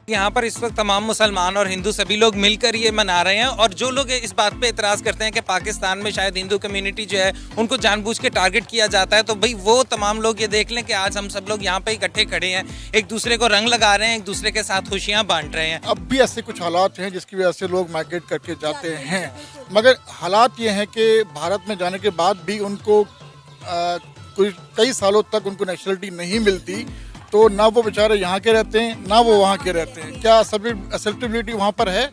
यहाँ पर इस वक्त तमाम मुसलमान और हिंदू सभी लोग मिलकर ये मना रहे हैं, और जो लोग इस बात पे इतराज़ करते हैं कि पाकिस्तान में शायद हिंदू कम्युनिटी जो है उनको जानबूझ के टारगेट किया जाता है, तो भाई वो तमाम लोग ये देख लें कि आज हम सब लोग यहाँ पे इकट्ठे खड़े हैं, एक दूसरे को रंग लगा रहे हैं, एक दूसरे के साथ खुशियाँ बांट रहे हैं। अब भी ऐसे कुछ हालात हैं जिसकी वजह से लोग माइग्रेट करके जाते हैं, मगर हालात ये हैं कि भारत में जाने के बाद भी उनको कई सालों तक उनको नेशनलिटी नहीं मिलती, तो ना वो बेचारे यहाँ के रहते हैं ना वो वहाँ के रहते हैं। क्या एक्सेप्टेबिलिटी वहाँ पर है?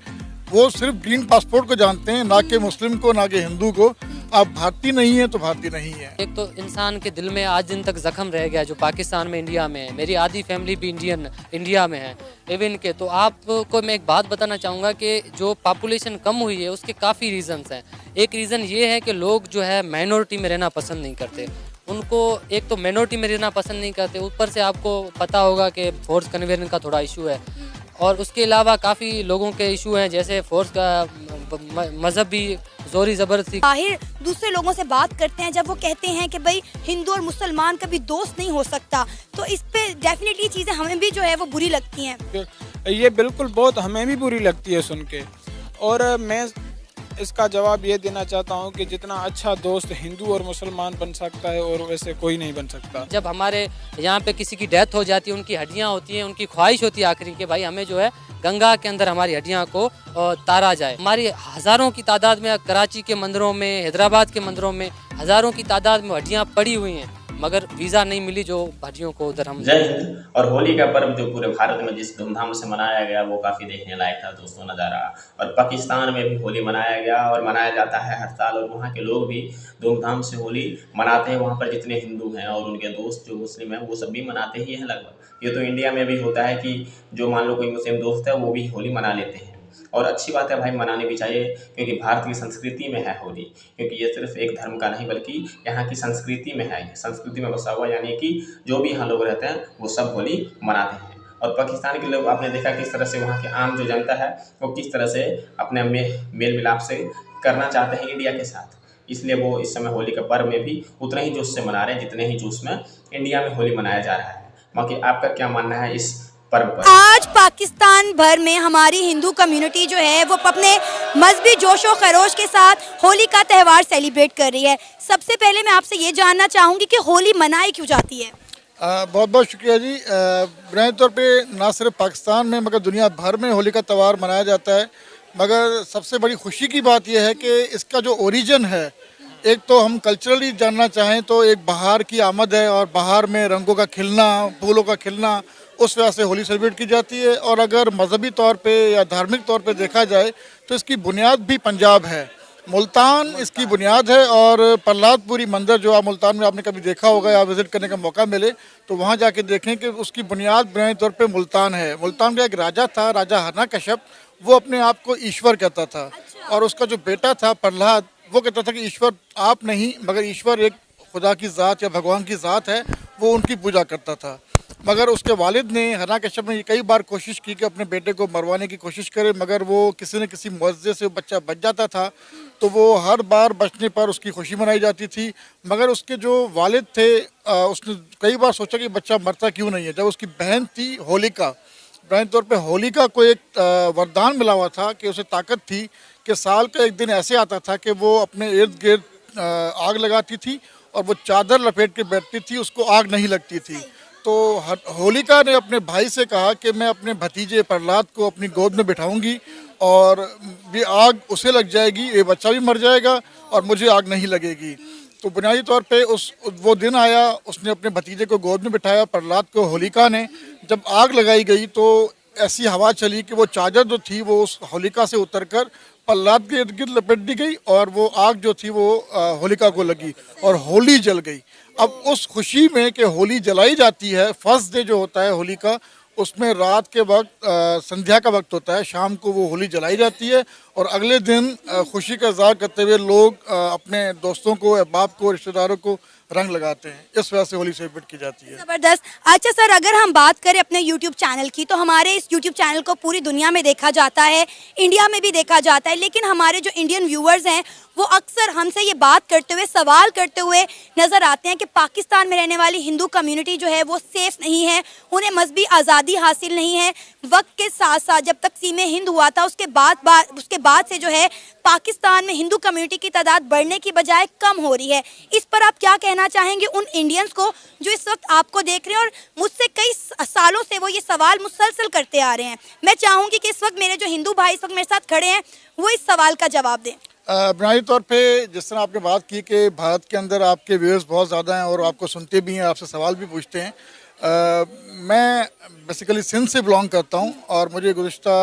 वो सिर्फ ग्रीन पासपोर्ट को जानते हैं, ना कि मुस्लिम को, ना कि हिंदू को। आप भारतीय नहीं है तो भारतीय नहीं है। एक तो इंसान के दिल में आज दिन तक जख्म रह गया जो पाकिस्तान में, इंडिया में है। मेरी आधी फैमिली भी इंडिया में है इवन के। तो आपको मैं एक बात बताना चाहूँगा कि जो पॉपुलेशन कम हुई है उसके काफ़ी रीज़न्स हैं। एक रीज़न ये है कि लोग जो है माइनॉरिटी में रहना पसंद नहीं करते। उनको एक तो माइनॉरिटी में रहना पसंद नहीं करते, ऊपर से आपको पता होगा कि फोर्स कन्वर्जन का थोड़ा इशू है, और उसके अलावा काफ़ी लोगों के इशू हैं जैसे फोर्स का मजहबी जोरी ज़बरदस्ती। बाहर दूसरे लोगों से बात करते हैं जब वो कहते हैं कि भाई हिंदू और मुसलमान कभी दोस्त नहीं हो सकता, तो इस पे डेफिनेटली चीज़ें हमें भी जो है वो बुरी लगती हैं। ये बिल्कुल बहुत हमें भी बुरी लगती है सुन के, और मैं इसका जवाब ये देना चाहता हूँ कि जितना अच्छा दोस्त हिंदू और मुसलमान बन सकता है और वैसे कोई नहीं बन सकता। जब हमारे यहाँ पे किसी की डेथ हो जाती है, उनकी हड्डियाँ होती हैं, उनकी ख्वाहिश होती है आखिरी कि भाई हमें जो है गंगा के अंदर हमारी हड्डियाँ को तारा जाए। हमारी हज़ारों की तादाद में कराची के मंदिरों में, हैदराबाद के मंदिरों में हज़ारों की तादाद में हड्डियाँ पड़ी हुई हैं, मगर वीज़ा नहीं मिली जो हड्डियों को उधर हम। जय हिंद। और होली का पर्व जो पूरे भारत में जिस धूमधाम से मनाया गया वो काफ़ी देखने लायक था दोस्तों, नज़ारा। और पाकिस्तान में भी होली मनाया गया और मनाया जाता है हर साल, और वहाँ के लोग भी धूमधाम से होली मनाते हैं। वहाँ पर जितने हिंदू हैं और उनके दोस्त जो मुस्लिम हैं वो सब भी मनाते ही हैं लगभग। ये तो इंडिया में भी होता है कि जो मान लो कोई मुस्लिम दोस्त है वो भी होली मना लेते हैं, और अच्छी बात है भाई, मनानी भी चाहिए, क्योंकि भारत की संस्कृति में है होली। क्योंकि ये सिर्फ एक धर्म का नहीं बल्कि यहाँ की संस्कृति में है, संस्कृति में बसा हुआ, यानी कि जो भी यहाँ लोग रहते हैं वो सब होली मनाते हैं। और पाकिस्तान के लोग आपने देखा किस तरह से वहाँ के आम जो जनता है वो किस तरह से अपने मेल मिलाप से करना चाहते हैं इंडिया के साथ, इसलिए वो इस समय होली का पर्व में भी उतना ही जोश से मना रहे हैं जितने ही जोश में इंडिया में होली मनाया जा रहा है। बाकी आपका क्या मानना है इस पर्व पर? आज पाकिस्तान भर में हमारी हिंदू कम्युनिटी जो है वो अपने मजहबी जोश और खरोश के साथ होली का त्यौहार सेलिब्रेट कर रही है। सबसे पहले मैं आपसे ये जानना चाहूँगी कि होली मनाई क्यों जाती है? बहुत बहुत शुक्रिया जी। बुनियादी तौर पे ना सिर्फ पाकिस्तान में मगर दुनिया भर में होली का त्यौहार मनाया जाता है, मगर सबसे बड़ी खुशी की बात यह है कि इसका जो ओरिजिन है, एक तो हम कल्चरली जानना चाहें तो एक बहार की आमद है, और बहार में रंगों का खिलना, फूलों का खिलना, उस वजह से होली सेलिब्रेट की जाती है। और अगर मजहबी तौर पे या धार्मिक तौर पे देखा जाए तो इसकी बुनियाद भी पंजाब है, मुल्तान इसकी बुनियाद है। और प्रहलादपुरी मंदिर जो आप मुल्तान में आपने कभी देखा होगा या विज़िट करने का मौका मिले तो वहाँ जाके देखें कि उसकी बुनियाद बुनियादी तौर पे मुल्तान है। मुल्तान का एक राजा था, राजा हिरण्यकश्यप, वो अपने आप को ईश्वर कहता था, और उसका जो बेटा था प्रहलाद वो कहता था कि ईश्वर आप नहीं मगर ईश्वर एक खुदा की ज़ात या भगवान की ज़ात है, वो उनकी पूजा करता था। मगर उसके वालिद ने, हिरण्यकश्यप ने कई बार कोशिश की कि अपने बेटे को मरवाने की कोशिश करे, मगर वो किसी न किसी मुआवजे से बच्चा बच जाता था, तो वो हर बार बचने पर उसकी खुशी मनाई जाती थी। मगर उसके जो वालिद थे उसने कई बार सोचा कि बच्चा मरता क्यों नहीं है। जब उसकी बहन थी होलिका, बुनियादी तौर पे होलिका को एक वरदान मिला हुआ था कि उसे ताकत थी कि साल का एक दिन ऐसे आता था कि वो अपने इर्द गिर्द आग लगाती थी और वो चादर लपेट के बैठती थी, उसको आग नहीं लगती थी। तो होलिका ने अपने भाई से कहा कि मैं अपने भतीजे प्रहलाद को अपनी गोद में बिठाऊंगी और भी आग उसे लग जाएगी, ये बच्चा भी मर जाएगा और मुझे आग नहीं लगेगी। तो बुनियादी तौर पे वो दिन आया, उसने अपने भतीजे को गोद में बिठाया प्रहलाद को। होलिका ने जब आग लगाई गई तो ऐसी हवा चली कि वो चादर जो थी वो उस होलिका से उतरकर प्रहलाद के इर्द गिर्द लपेट दी गई, और वो आग जो थी वो होलिका को लगी और होली जल गई। अब उस खुशी में कि होली जलाई जाती है, फर्स्ट डे जो होता है होली का, उसमें रात के वक्त संध्या का वक्त होता है, शाम को वो होली जलाई जाती है और अगले दिन खुशी का इज़हार करते हुए लोग अपने दोस्तों को, अहबाब को, रिश्तेदारों को रंग लगाते हैं। इस वजह से होली सेलिब्रेट की जाती है। जबरदस्त। अच्छा सर, अगर हम बात करें अपने YouTube चैनल की, तो हमारे इस YouTube चैनल को पूरी दुनिया में देखा जाता है, इंडिया में भी देखा जाता है, लेकिन हमारे जो इंडियन व्यूअर्स हैं वो अक्सर हमसे ये बात करते हुए, सवाल करते हुए नज़र आते हैं कि पाकिस्तान में रहने वाली हिंदू कम्युनिटी जो है वो सेफ़ नहीं है, उन्हें मजहबी आज़ादी हासिल नहीं है। वक्त के साथ साथ जब तक़सीम हिंद हुआ था उसके बाद से जो है पाकिस्तान में हिंदू कम्युनिटी की तादाद बढ़ने की बजाय कम हो रही है। इस पर आप क्या कहना चाहेंगे उन इंडियंस को जो इस वक्त आपको देख रहे हैं और मुझसे कई सालों से वो ये सवाल मुसलसल करते आ रहे हैं? मैं चाहूँगी कि इस वक्त मेरे जो हिंदू भाई इस वक्त मेरे साथ खड़े हैं वो इस सवाल का जवाब दें। बुनियादी तौर पे जिस तरह आपने बात की कि भारत के अंदर आपके व्यूअर्स बहुत ज़्यादा हैं और आपको सुनते भी हैं, आपसे सवाल भी पूछते हैं। मैं बेसिकली सिंध से बिलोंग करता हूं और मुझे गुज़िश्ता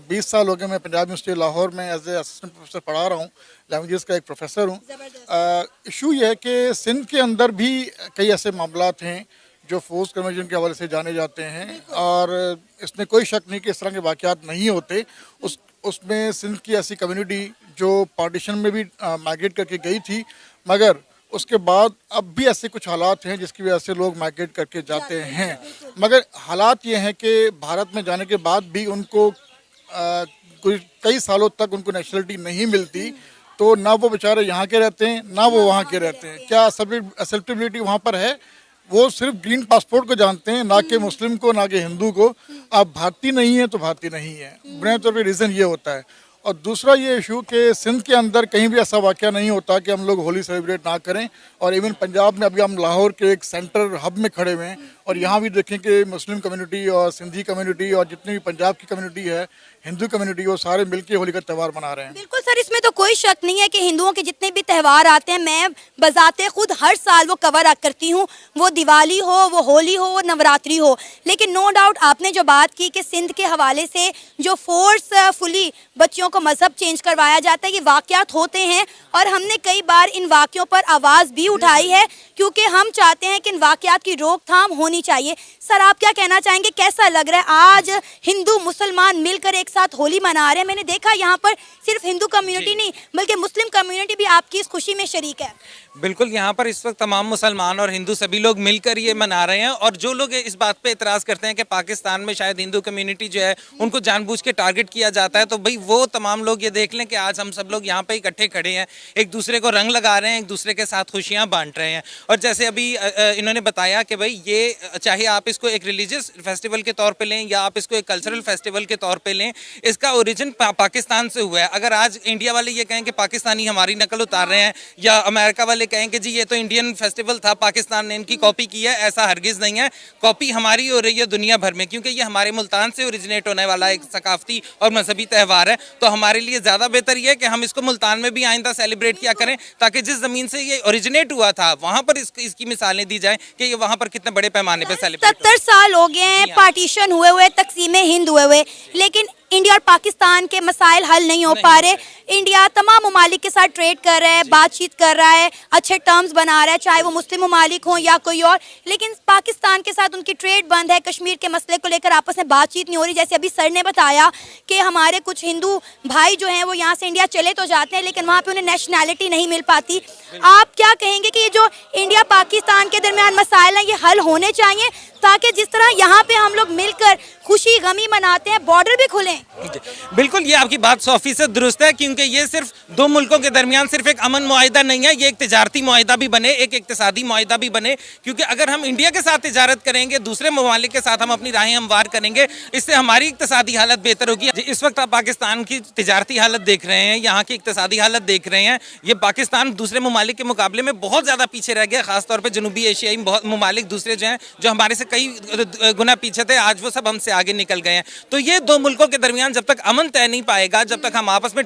20 साल हो गए मैं पंजाब यूनिवर्सिटी लाहौर में एज ए असिस्टेंट प्रोफेसर पढ़ा रहा हूं, लैंग्वेजेस का एक प्रोफेसर हूं। इशू ये है कि सिंध के अंदर भी कई ऐसे मामलात हैं जो फोर्स कन्वर्जन के हवाले से जाने जाते हैं और इसमें कोई शक नहीं कि इस तरह के वाक़यात नहीं होते। उसमें सिंध की ऐसी कम्युनिटी जो पार्टीशन में भी माइग्रेट करके गई थी, मगर उसके बाद अब भी ऐसे कुछ हालात हैं जिसकी वजह से लोग माइग्रेट करके जाते हैं। मगर हालात ये हैं कि भारत में जाने के बाद भी उनको कई सालों तक उनको नेशनलिटी नहीं मिलती, तो ना वो बेचारे यहाँ के रहते हैं ना वो वहाँ के रहते हैं। क्या एक्सेप्टेबिलिटी वहाँ पर है? वो सिर्फ ग्रीन पासपोर्ट को जानते हैं, ना कि मुस्लिम को, ना कि हिंदू को। आप भारतीय नहीं है तो भारतीय नहीं है, बुनियादी तौर पर रीज़न ये होता है। और दूसरा ये इशू कि सिंध के अंदर कहीं भी ऐसा वाक़या नहीं होता कि हम लोग होली सेलिब्रेट ना करें। और इवन पंजाब में अभी हम लाहौर के एक सेंटर हब में खड़े हुए हैं और यहाँ भी देखें कि मुस्लिम कम्युनिटी और सिंधी कम्युनिटी और जितनी भी पंजाब की कम्युनिटी है, हिंदू कम्युनिटी, वो सारे मिलकर होली का त्यौहार मना रहे हैं। बिल्कुल सर, इसमें तो कोई शक नहीं है कि हिंदुओं के जितने भी त्यौहार आते हैं मैं बजाते खुद हर साल वो कवर करती हूँ, वो दिवाली हो, वो होली हो, वो नवरात्रि हो। लेकिन नो डाउट आपने जो बात की कि सिंध के हवाले से जो फोर्सफुली बच्चियों को मजहब चेंज करवाया जाता है, ये वाक़यात होते हैं और हमने कई बार इन वाक़यों पर आवाज़ भी उठाई है क्योंकि हम चाहते हैं कि इन वाक़यात की रोकथाम होनी चाहिए। सर, आप क्या कहना चाहेंगे, कैसा लग रहा है आज हिंदू मुसलमान मिलकर एक साथ होली मना रहे हैं? मैंने देखा यहाँ पर सिर्फ हिंदू कम्युनिटी नहीं बल्कि मुस्लिम कम्युनिटी भी आपकी इस खुशी में शरीक है। बिल्कुल, यहाँ पर इस वक्त तमाम मुसलमान और हिंदू सभी लोग मिलकर ये मना रहे हैं। और जो लोग इस बात पे इतराज़ करते हैं कि पाकिस्तान में शायद हिंदू कम्युनिटी जो है उनको जानबूझ के टारगेट किया जाता है, तो भाई वो तमाम लोग ये देख लें कि आज हम सब लोग यहाँ पे इकट्ठे खड़े हैं, एक दूसरे को रंग लगा रहे हैं, एक दूसरे के साथ खुशियाँ बांट रहे हैं। और जैसे अभी इन्होंने बताया कि भाई ये चाहे आप इसको एक रिलीजियस फेस्टिवल के तौर पर लें या आप इसको एक कल्चरल फेस्टिवल के तौर पर लें, इसका ओरिजिन पाकिस्तान से हुआ है। अगर आज इंडिया वाले ये कहें कि पाकिस्तानी हमारी नकल उतार रहे हैं या अमेरिका वाले कहें कि जी ये तो इंडियन फेस्टिवल था, पाकिस्तान ने इनकी कॉपी की है, ऐसा हरगिज़ नहीं है। कॉपी हमारी हो रही है दुनिया भर में, क्योंकि ये हमारे मुल्तान से ओरिजिनेट होने वाला एक सकाफती और मजहबी त्यौहार है। तो हमारे लिए ज़्यादा बेहतर ये है कि हम इसको मुल्तान में भी आइंदा सेलिब्रेट किया करें, ताकि जिस ज़मीन से ये ओरिजिनेट हुआ था वहाँ पर इसकी मिसालें दी जाएँ कि ये वहाँ पर कितने बड़े पैमाने पर सेलिब्रेट। 70 साल हो गए हैं पार्टीशन हुए तकसीम हिंद हुए, लेकिन इंडिया और पाकिस्तान के मसाइल हल नहीं हो पा रहे। इंडिया तमाम ममालिक के साथ ट्रेड कर रहा है, बातचीत कर रहा है, अच्छे टर्म्स बना रहा है, चाहे वो मुस्लिम ममालिक हों या कोई और, लेकिन पाकिस्तान के साथ उनकी ट्रेड बंद है। कश्मीर के मसले को लेकर आपस में बातचीत नहीं हो रही। जैसे अभी सर ने बताया कि हमारे कुछ हिंदू भाई जो हैं वो यहाँ से इंडिया चले तो जाते हैं, लेकिन वहाँ पर उन्हें नेशनैलिटी नहीं मिल पाती। आप क्या कहेंगे कि ये जो इंडिया पाकिस्तान के दरमियान मसाइल हैं ये हल होने चाहिए, ताकि जिस तरह यहाँ पे हम लोग मिलकर खुशी गमी मनाते हैं, बॉर्डर भी खुलें? बिल्कुल, ये आपकी बात 100% दुरुस्त है, क्योंकि ये सिर्फ दो मुल्कों के दरमियान सिर्फ एक अमन मुआहिदा नहीं है, ये एक तिजारती मुआहिदा भी बने, एक इक्तिसादी मुआहिदा भी बने। क्योंकि अगर हम इंडिया के साथ तिजारत करेंगे, दूसरे ममालिक के साथ हम अपनी राहें हमवार करेंगे, इससे हमारी इक्तिसादी हालत बेहतर होगी। इस वक्त आप पाकिस्तान की तिजारती हालत देख रहे हैं, यहाँ की इक्तिसादी हालत देख रहे हैं। ये पाकिस्तान दूसरे ममालिक के मुकाबले में बहुत ज़्यादा पीछे रह गया, खासतौर पर जनूबी एशियाई ममालिक दूसरे जो हैं जो हमारे से कई गुना पीछे थे, आज वो सब हमसे आगे निकल गए हैं। तो ये दो मुल्कों के दरमियान जब तक अमन तय नहीं पाएगा, जब तक हम आपस में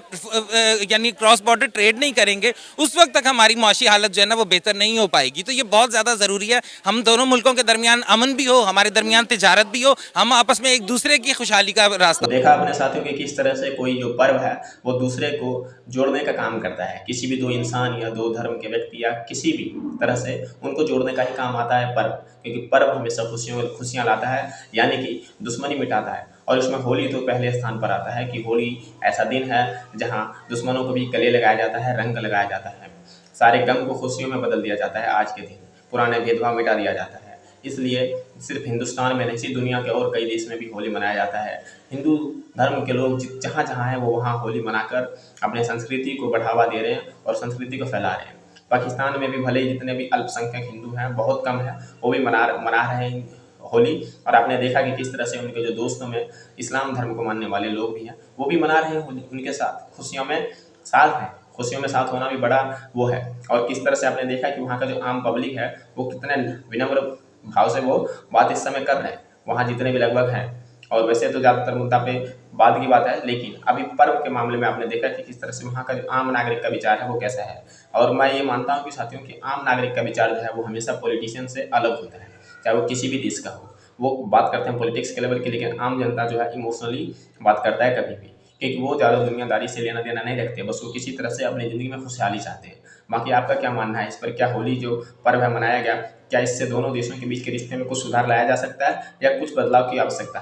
यानी क्रॉस बॉर्डर ट्रेड नहीं करेंगे, उस वक्त तक हमारी माशी हालत जो है ना वो बेहतर नहीं हो पाएगी। तो ये बहुत ज़्यादा ज़रूरी है, हम दोनों मुल्कों के दरमियान अमन भी हो, हमारे दरमियान तिजारत भी हो, हम आपस में एक दूसरे की खुशहाली का रास्ता। देखा अपने साथियों कि किस तरह से कोई जो पर्व है वो दूसरे को जोड़ने का काम करता है। किसी भी दो इंसान या दो धर्म के व्यक्ति या किसी भी तरह से उनको जोड़ने का ही काम आता है पर्व, क्योंकि पर्व हमेशा खुशियाँ लाता है, यानी कि दुश्मनी मिटाता है। और इसमें होली तो पहले स्थान पर आता है कि होली ऐसा दिन है जहाँ दुश्मनों को भी गले लगाया जाता है, रंग लगाया जाता है, सारे गम को खुशियों में बदल दिया जाता है। आज के दिन पुराने भेदभाव मिटा दिया जाता है। इसलिए सिर्फ हिंदुस्तान में नहीं, दुनिया के और कई देश में भी होली मनाया जाता है। हिंदू धर्म के लोग जहाँ जहाँ हैं वो वहाँ होली मनाकर अपने संस्कृति को बढ़ावा दे रहे हैं और संस्कृति को फैला रहे हैं। पाकिस्तान में भी भले ही जितने भी अल्पसंख्यक हिंदू हैं, बहुत कम है, वो भी मना रहे हैं होली। और आपने देखा कि किस तरह से उनके जो दोस्तों में इस्लाम धर्म को मानने वाले लोग भी हैं, वो भी मना रहे हैं होली, उनके साथ खुशियों में साथ हैं। खुशियों में साथ होना भी बड़ा वो है। और किस तरह से आपने देखा कि वहाँ का जो आम पब्लिक है वो कितने विनम्र भाव से वो बात इस समय कर रहे हैं, वहाँ जितने भी लगभग हैं। और वैसे तो ज़्यादातर मुद्दा पे बाद की बात है, लेकिन अभी पर्व के मामले में आपने देखा कि किस तरह से वहाँ का जो आम नागरिक का विचार है वो कैसा है। और मैं ये मानता हूँ कि साथियों कि आम नागरिक का विचार जो है वो हमेशा पॉलिटिशियन से अलग होता है, चाहे वो किसी भी देश का हो। वो बात करते हैं पॉलिटिक्स के लेवल की, लेकिन आम जनता जो है इमोशनली बात करता है कभी भी, क्योंकि वो ज़्यादा दुनियादारी से लेना देना नहीं रखते, बस वो किसी तरह से अपनी ज़िंदगी में खुशहाली चाहते हैं। बाकी आपका क्या मानना है इस पर? क्या होली जो पर्व है मनाया गया, क्या इससे दोनों देशों के बीच के रिश्ते में कुछ सुधार लाया जा सकता है या कुछ बदलाव की आवश्यकता है?